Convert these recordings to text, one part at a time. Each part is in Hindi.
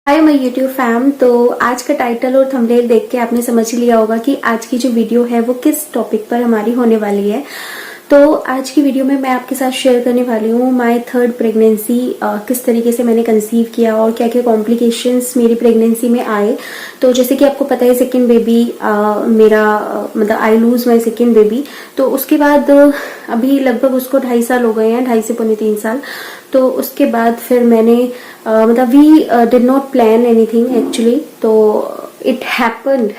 Hi my YouTube fam. तो आज का टाइटल और थंबनेल देख के आपने समझ ही लिया होगा कि आज की जो वीडियो है वो किस टॉपिक पर हमारी होने वाली है। तो आज की वीडियो में मैं आपके साथ शेयर करने वाली हूँ माय थर्ड प्रेगनेंसी, किस तरीके से मैंने कंसीव किया और क्या क्या कॉम्प्लिकेशंस मेरी प्रेगनेंसी में आए। तो जैसे कि आपको पता है सेकंड बेबी मेरा मतलब I lose my second baby. तो उसके बाद अभी लगभग उसको 2.5 साल हो गए हैं, 2.5 से पौने 3 साल। तो उसके बाद फिर मैंने मतलब we did not plan anything actually, तो इट हैपेंड।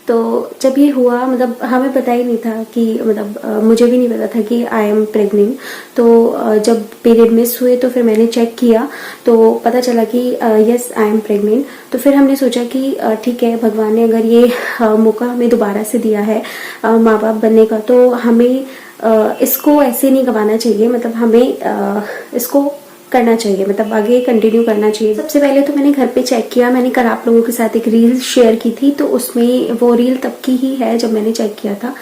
तो जब ये हुआ मतलब हमें पता ही नहीं था कि मतलब मुझे भी नहीं पता था कि आई एम प्रेग्नेंट। तो जब पीरियड मिस हुए तो फिर मैंने चेक किया तो पता चला कि यस आई एम प्रेग्नेंट। तो फिर हमने सोचा कि ठीक है, भगवान ने अगर ये मौका हमें दोबारा से दिया है माँ बाप बनने का, तो हमें इसको ऐसे नहीं गंवाना चाहिए। मतलब हमें इसको करना चाहिए, मतलब आगे कंटिन्यू करना चाहिए। सबसे पहले तो मैंने घर पे चेक किया। मैंने कल आप लोगों के साथ एक रील शेयर की थी, तो उसमें वो रील तब की ही है जब मैंने चेक किया था।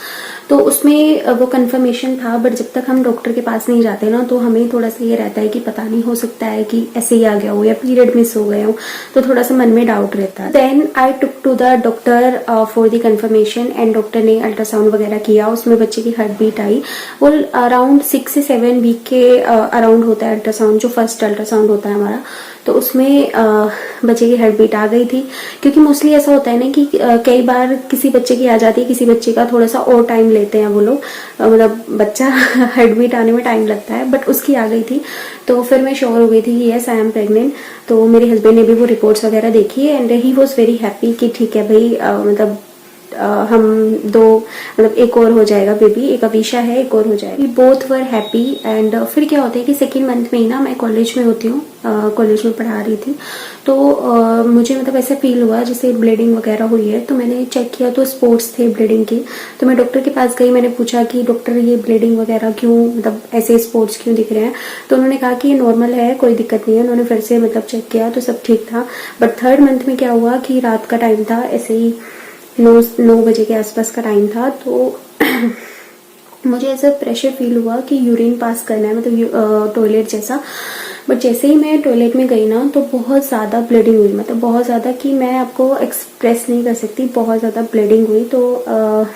तो उसमें वो कंफर्मेशन था, बट जब तक हम डॉक्टर के पास नहीं जाते ना तो हमें थोड़ा सा ये रहता है कि पता नहीं, हो सकता है कि ऐसे ही आ गया हो या पीरियड मिस हो गए हो, तो थोड़ा सा मन में डाउट रहता है। Then I took to the doctor for the confirmation and doctor ने अल्ट्रासाउंड वगैरह किया। उसमें बच्चे की हार्ट बीट आई। वो अराउंड 6 से 7 वीक के अराउंड होता है अल्ट्रासाउंड, जो फर्स्ट अल्ट्रासाउंड होता है हमारा। तो उसमें बच्चे की हार्ट बीट आ गई थी। क्योंकि मोस्टली ऐसा होता है ना कि कई बार किसी बच्चे की आ जाती है, किसी बच्चे का थोड़ा सा और टाइम लेते हैं वो लोग, मतलब बच्चा हार्ट बीट आने में टाइम लगता है, बट उसकी आ गई थी। तो फिर मैं श्योर हो गई थी कि यस आई एम प्रेग्नेंट। तो मेरे हस्बैंड ने भी वो रिपोर्ट्स वगैरह देखी and he was very happy कि ठीक है भाई, मतलब हम दो मतलब एक और हो जाएगा बेबी, एक अवीशा है, एक और हो जाएगी। Both were happy. एंड फिर क्या होता है कि सेकेंड मंथ में ही ना मैं कॉलेज में होती हूँ, कॉलेज में पढ़ा रही थी। तो मुझे मतलब ऐसा फील हुआ जैसे ब्लीडिंग वगैरह हुई है। तो मैंने चेक किया तो स्पॉट्स थे ब्लीडिंग के। तो मैं डॉक्टर के पास गई, मैंने पूछा कि डॉक्टर ये ब्लीडिंग वगैरह क्यों, मतलब ऐसे स्पॉट्स क्यों दिख रहे हैं। तो उन्होंने कहा कि ये नॉर्मल है, कोई दिक्कत नहीं है। उन्होंने फिर से मतलब चेक किया तो सब ठीक था। बट थर्ड मंथ में क्या हुआ कि रात का टाइम था, ऐसे ही 9 बजे के आसपास का टाइम था। तो मुझे ऐसा प्रेशर फील हुआ कि यूरिन पास करना है, मतलब टॉयलेट जैसा। बट जैसे ही मैं टॉयलेट में गई ना तो बहुत ज़्यादा ब्लीडिंग हुई, मतलब बहुत ज़्यादा कि मैं आपको एक्सप्रेस नहीं कर सकती, बहुत ज़्यादा ब्लीडिंग हुई। तो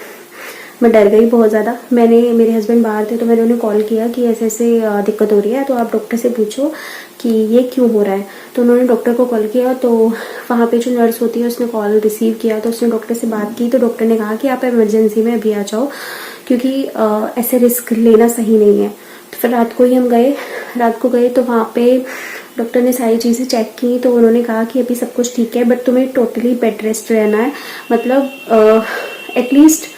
मैं डर गई बहुत ज़्यादा। मेरे हस्बैंड बाहर थे तो मैंने उन्हें कॉल किया कि ऐसे ऐसे दिक्कत हो रही है, तो आप डॉक्टर से पूछो कि ये क्यों हो रहा है। तो उन्होंने डॉक्टर को कॉल किया। तो वहाँ पे जो नर्स होती है उसने कॉल रिसीव किया, तो उसने डॉक्टर से बात की। तो डॉक्टर ने कहा कि आप इमरजेंसी में अभी आ जाओ, क्योंकि ऐसे रिस्क लेना सही नहीं है। तो फिर रात को ही हम गए। रात को गए तो वहाँ पे डॉक्टर ने सारी चीज़ें चेक की। तो उन्होंने कहा कि अभी सब कुछ ठीक है, बट तुम्हें टोटली बेड रेस्ट रहना है, मतलब एटलीस्ट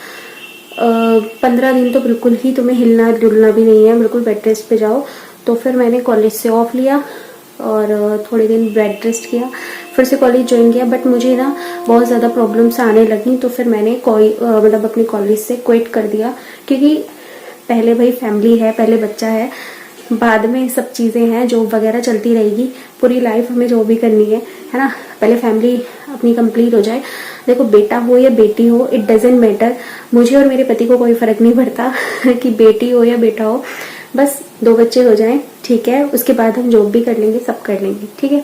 15 दिन तो बिल्कुल ही तुम्हें हिलना डुलना भी नहीं है, बिल्कुल बेड रेस्ट पे जाओ। तो फिर मैंने कॉलेज से ऑफ लिया और थोड़े दिन बेड रेस्ट किया, फिर से कॉलेज ज्वाइन किया। बट मुझे ना बहुत ज़्यादा प्रॉब्लम्स आने लगी, तो फिर मैंने कोई मतलब अपने कॉलेज से क्विट कर दिया। क्योंकि पहले भाई फैमिली है, पहले बच्चा है, बाद में सब चीज़ें हैं, जॉब वगैरह चलती रहेगी, पूरी लाइफ हमें जॉब भी करनी है ना। पहले फैमिली अपनी कंप्लीट हो जाए। देखो बेटा हो या बेटी हो, इट डजेंट मैटर, मुझे और मेरे पति को कोई फर्क नहीं पड़ता कि बेटी हो या बेटा हो, बस 2 बच्चे हो जाएं, ठीक है। उसके बाद हम जॉब भी कर लेंगे, सब कर लेंगे, ठीक है।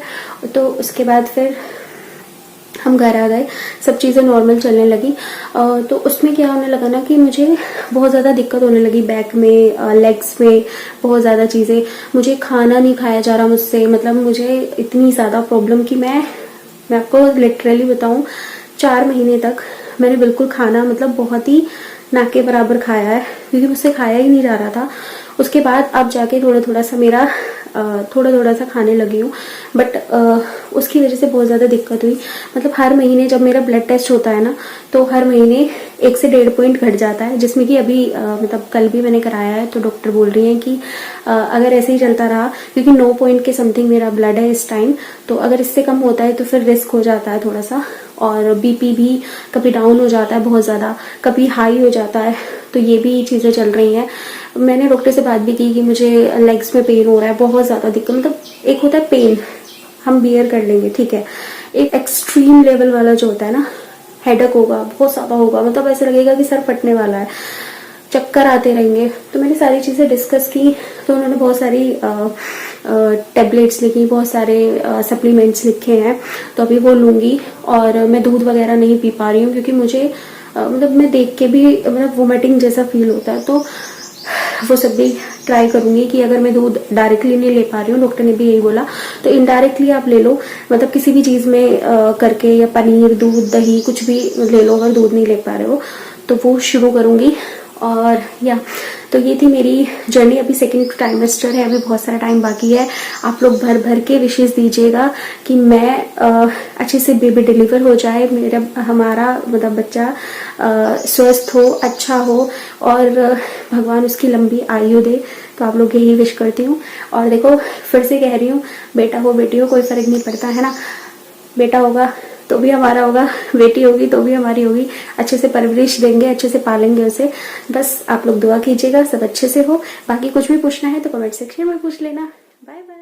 तो उसके बाद फिर हम घर आ गए, सब चीज़ें नॉर्मल चलने लगी। तो उसमें क्या होने लगा ना कि मुझे बहुत ज़्यादा दिक्कत होने लगी बैक में, लेग्स में, बहुत ज़्यादा चीज़ें। मुझे खाना नहीं खाया जा रहा मुझसे, मतलब मुझे इतनी ज़्यादा प्रॉब्लम कि मैं आपको लिटरली बताऊं, 4 महीने तक मैंने बिल्कुल खाना मतलब बहुत ही ना के बराबर खाया है, क्योंकि मुझसे खाया ही नहीं जा रहा था। उसके बाद अब जाके थोड़ा थोड़ा सा मेरा थोड़ा थोड़ा सा खाने लगी हूँ। बट उसकी वजह से बहुत ज़्यादा दिक्कत हुई। मतलब हर महीने जब मेरा ब्लड टेस्ट होता है ना, तो हर महीने 1 से 1.5 पॉइंट घट जाता है, जिसमें कि अभी मतलब कल भी मैंने कराया है। तो डॉक्टर बोल रही हैं कि अगर ऐसे ही चलता रहा, क्योंकि 9 पॉइंट के समथिंग मेरा ब्लड है इस टाइम, तो अगर इससे कम होता है तो फिर रिस्क हो जाता है थोड़ा सा। और बीपी भी कभी डाउन हो जाता है बहुत ज़्यादा, कभी हाई हो जाता है। तो ये भी चीज़ें चल रही हैं। मैंने डॉक्टर से बात भी की कि मुझे लेग्स में पेन हो रहा है, बहुत ज़्यादा दिक्कत। मतलब एक होता है पेन हम बियर कर लेंगे, ठीक है, एक एक्सट्रीम लेवल वाला जो होता है ना, हेडेक होगा, बहुत ज़्यादा होगा, मतलब ऐसे लगेगा कि सर फटने वाला है। चक्कर आते रहेंगे। तो मैंने सारी चीज़ें डिस्कस की, तो उन्होंने बहुत सारी टेबलेट्स लिखी, बहुत सारे सप्लीमेंट्स लिखे हैं, तो अभी वो लूँगी। और मैं दूध वगैरह नहीं पी पा रही हूँ क्योंकि मुझे मतलब मैं देख के भी मतलब वोमिटिंग जैसा फील होता है। तो वो सब भी ट्राई करूंगी कि अगर मैं दूध डायरेक्टली नहीं ले पा रही हूँ, डॉक्टर ने भी यही बोला, तो इनडायरेक्टली आप ले लो, मतलब किसी भी चीज़ में करके, या पनीर, दूध, दही कुछ भी ले लो अगर दूध नहीं ले पा रहे हो तो वो शुरू करूंगी। और या तो ये थी मेरी जर्नी। अभी सेकंड ट्राइमेस्टर है, अभी बहुत सारा टाइम बाकी है। आप लोग भर भर के विशेष दीजिएगा कि मैं अच्छे से बेबी डिलीवर हो जाए, मेरा हमारा मतलब बच्चा स्वस्थ हो, अच्छा हो, और भगवान उसकी लंबी आयु दे। तो आप लोग यही विश करती हूँ। और देखो फिर से कह रही हूँ, बेटा हो बेटी हो कोई फर्क नहीं पड़ता है ना। बेटा होगा तो भी हमारा होगा, बेटी होगी तो भी हमारी होगी। अच्छे से परवरिश देंगे, अच्छे से पालेंगे उसे। बस आप लोग दुआ कीजिएगा सब अच्छे से हो। बाकी कुछ भी पूछना है तो कमेंट सेक्शन में पूछ लेना। Bye bye.